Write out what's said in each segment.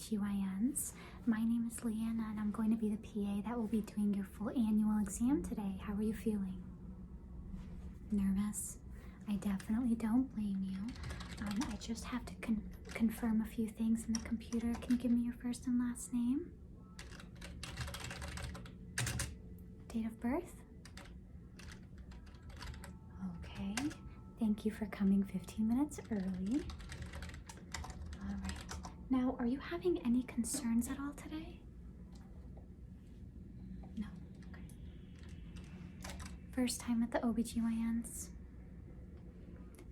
OBGYNs. My name is Leanna and I'm going to be the PA that will be doing your full annual exam today. How are you feeling? Nervous? I definitely don't blame you. I just have to confirm a few things in the computer. Can you give me your first and last name? Date of birth? Okay. Thank you for coming 15 minutes early. All right. Now, are you having any concerns at all today? No. Okay. First time at the OBGYNs?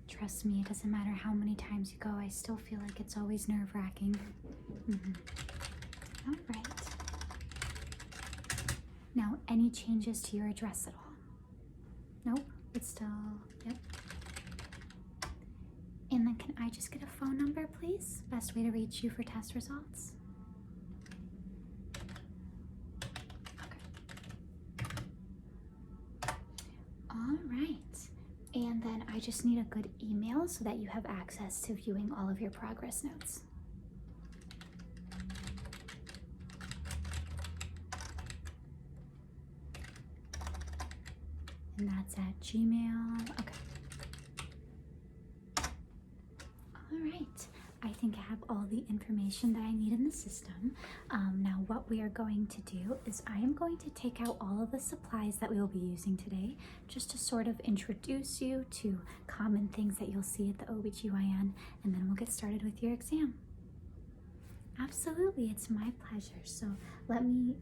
Trust me, it doesn't matter how many times you go, I still feel like it's always nerve-wracking. All right. Now, any changes to your address at all? Nope, it's still, yep. And then can I just get a phone number, please? Best way to reach you for test results? Okay. All right. And then I just need a good email so that you have access to viewing all of your progress notes. And that's at Gmail. Okay. All right. I think I have all the information that I need in the system. Now what we are going to do is I am going to take out all of the supplies that we will be using today just to sort of introduce you to common things that you'll see at the OBGYN, and then we'll get started with your exam. Absolutely, it's my pleasure. So let me,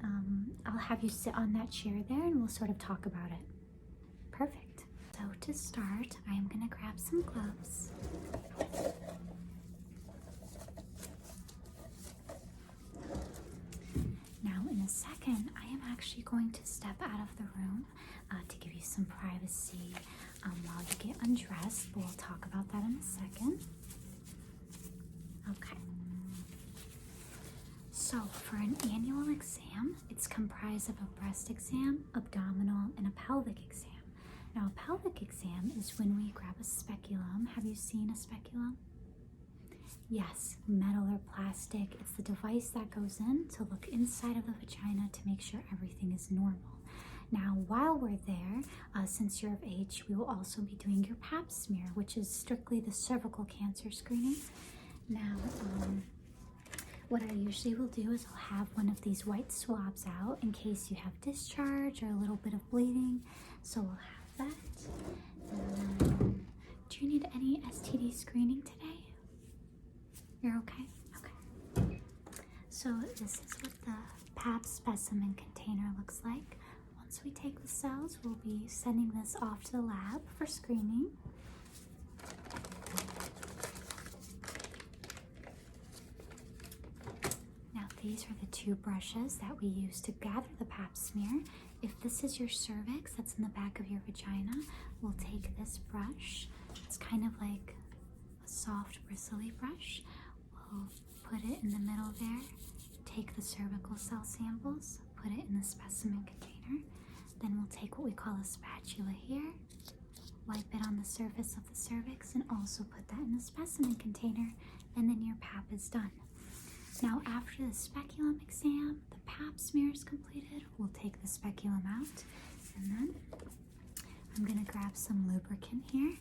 I'll have you sit on that chair there and we'll sort of talk about it. Perfect. So to start, I am gonna grab some gloves. Now in a second, I am actually going to step out of the room to give you some privacy while you get undressed, but we'll talk about that in a second. Okay. So for an annual exam, it's comprised of a breast exam, abdominal, and a pelvic exam. Now a pelvic exam is when we grab a speculum. Have you seen a speculum? Yes, metal or plastic. It's the device that goes in to look inside of the vagina to make sure everything is normal. Now, while we're there, since you're of age, we will also be doing your pap smear, which is strictly the cervical cancer screening. Now, what I usually will do is I'll have one of these white swabs out in case you have discharge or a little bit of bleeding. So we'll have that. Do you need any STD screening today? You're okay? Okay. So this is what the pap specimen container looks like. Once we take the cells, we'll be sending this off to the lab for screening. Now these are the two brushes that we use to gather the pap smear. If this is your cervix that's in the back of your vagina, we'll take this brush. It's kind of like a soft bristly brush. We'll put it in the middle there, take the cervical cell samples, put it in the specimen container. Then we'll take what we call a spatula here, wipe it on the surface of the cervix, and also put that in the specimen container, and then your pap is done. Now after the speculum exam, the pap smear is completed, we'll take the speculum out, and then I'm gonna grab some lubricant here,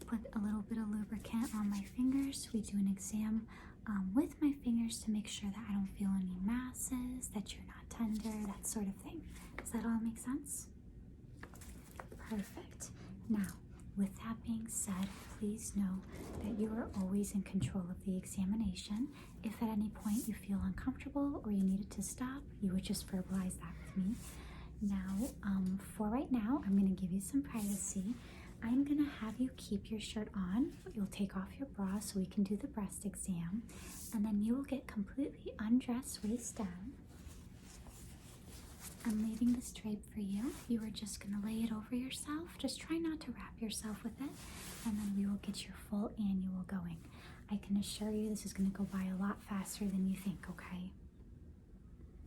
put a little bit of lubricant on my fingers. We do an exam with my fingers to make sure that I don't feel any masses, that you're not tender, that sort of thing. Does that all make sense? Perfect. Now, with that being said, please know that you are always in control of the examination. If at any point you feel uncomfortable or you needed to stop, you would just verbalize that with me. Now, for right now, I'm going to give you some privacy. I'm going to have you keep your shirt on. You'll take off your bra so we can do the breast exam. And then you will get completely undressed waist down. I'm leaving this drape for you. You are just going to lay it over yourself. Just try not to wrap yourself with it. And then we will get your full annual going. I can assure you this is going to go by a lot faster than you think, okay?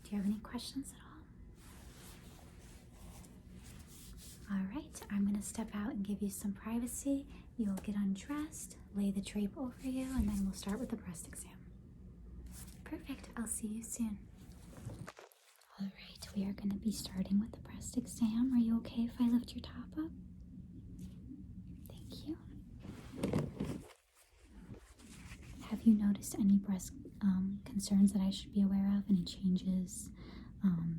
Do you have any questions at all? All right, I'm going to step out and give you some privacy. You'll get undressed, lay the drape over you, and then we'll start with the breast exam. perfect. I'll see you soon. All right, we are going to be starting with the breast exam. Are you okay if I lift your top up? Thank you. Have you noticed any breast concerns that I should be aware of? Any changes?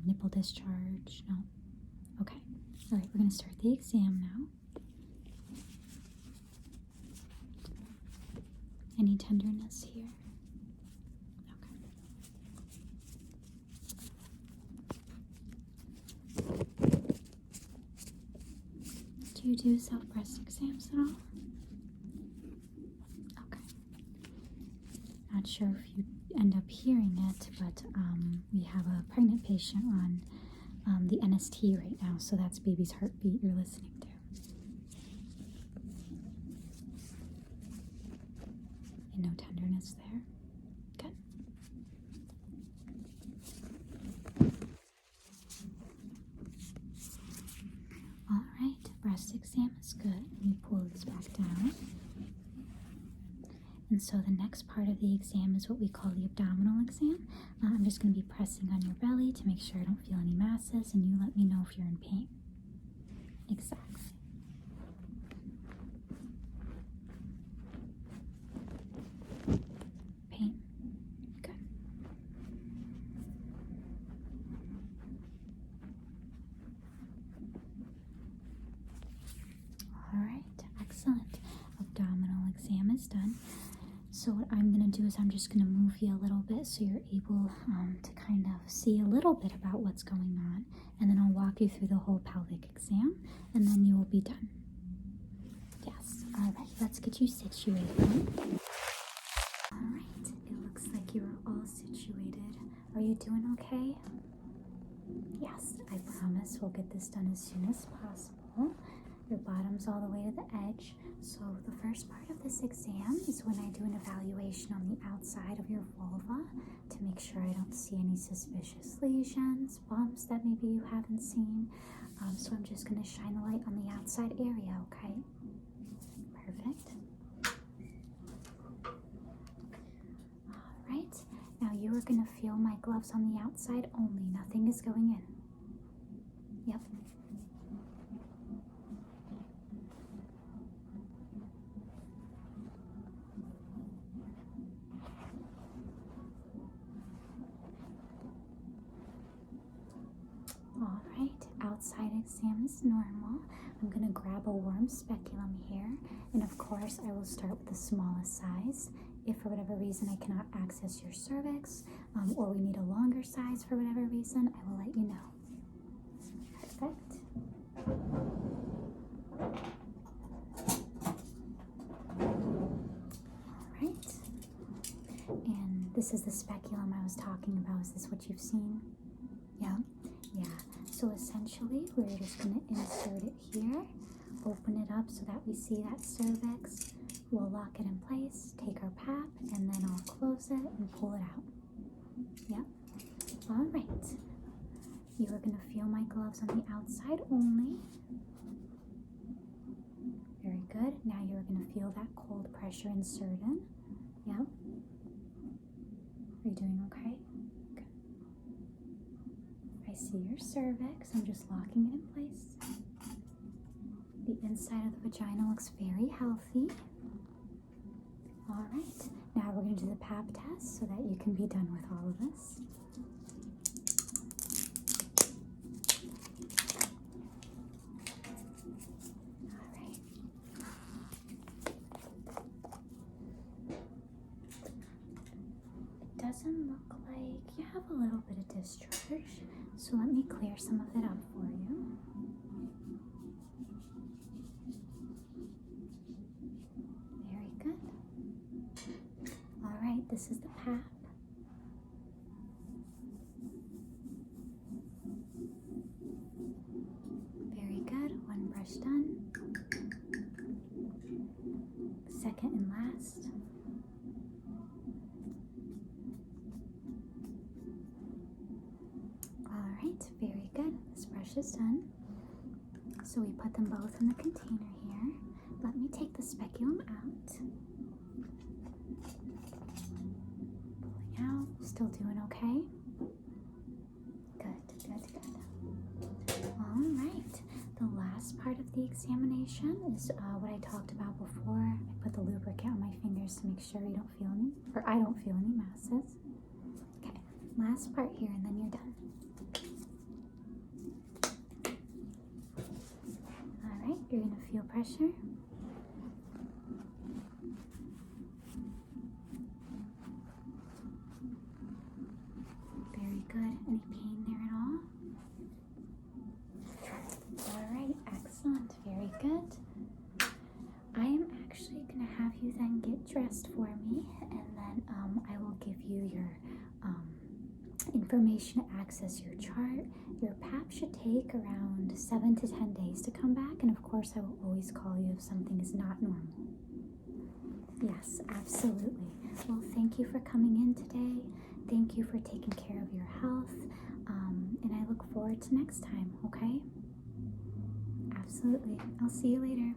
Nipple discharge? No? Okay. All right, we're going to start the exam now. Any tenderness here? Okay. Do you do self-breast exams at all? Okay. Not sure if you end up hearing it, but we have a pregnant patient on the NST right now, so that's baby's heartbeat you're listening to. And no tenderness there. Good. All right, breast exam is good. Let me pull this back down. And so the next part of the exam is what we call the abdominal exam. I'm just going to be pressing on your belly to make sure I don't feel any masses, and you let me know if you're in pain. Exactly. Pain? Good. All right, excellent. Abdominal exam is done. So what I'm going to do is I'm just going to move you a little bit so you're able to kind of see a little bit about what's going on. And then I'll walk you through the whole pelvic exam, and then you will be done. Yes. All right, let's get you situated. All right, it looks like you are all situated. Are you doing okay? Yes, I promise we'll get this done as soon as possible. Your bottom's all the way to the edge. So the first part of this exam is when I do an evaluation on the outside of your vulva to make sure I don't see any suspicious lesions, bumps that maybe you haven't seen. So I'm just going to shine a light on the outside area, okay? Perfect. All right. Now you are going to feel my gloves on the outside only. Nothing is going in. Yep. All right, outside exam is normal. I'm going to grab a warm speculum here, and of course I will start with the smallest size. If for whatever reason I cannot access your cervix, or we need a longer size for whatever reason, I will let you know. Perfect. All right, and this is the speculum I was talking about. Is this what you've seen? Yeah. Yeah, so essentially we're just going to insert it here, open it up so that we see that cervix. We'll lock it in place, take our pap, and then I'll close it and pull it out. Yep. All right. You are going to feel my gloves on the outside only. Very good. Now you're going to feel that cold pressure insert in. Yep. Are you doing okay? I see your cervix. I'm just locking it in place. The inside of the vagina looks very healthy. All right, now we're going to do the pap test so that you can be done with all of this. All right. It doesn't look like you have a little bit of discharge. So let me clear some of it up for you. Very good. All right, this is the pap. Very good. One brush done. Second and last. Very good. This brush is done. So we put them both in the container here. Let me take the speculum out. Pulling out. Just still doing okay? Good. All right. The last part of the examination is what I talked about before. I put the lubricant on my fingers to make sure you don't feel any, or I don't feel any masses. Okay, last part here, and then you're done. All right, you're gonna feel pressure. Very good. Any pain there at all? All right, excellent. Very good. I am actually going to have you then get dressed for me, and then I will give you your information to access your chart. Your PAP should take around 7 to 10 days to come back, and of course I will always call you if something is not normal. Yes, absolutely. Well, thank you for coming in today. Thank you for taking care of your health, and I look forward to next time, okay? Absolutely. I'll see you later.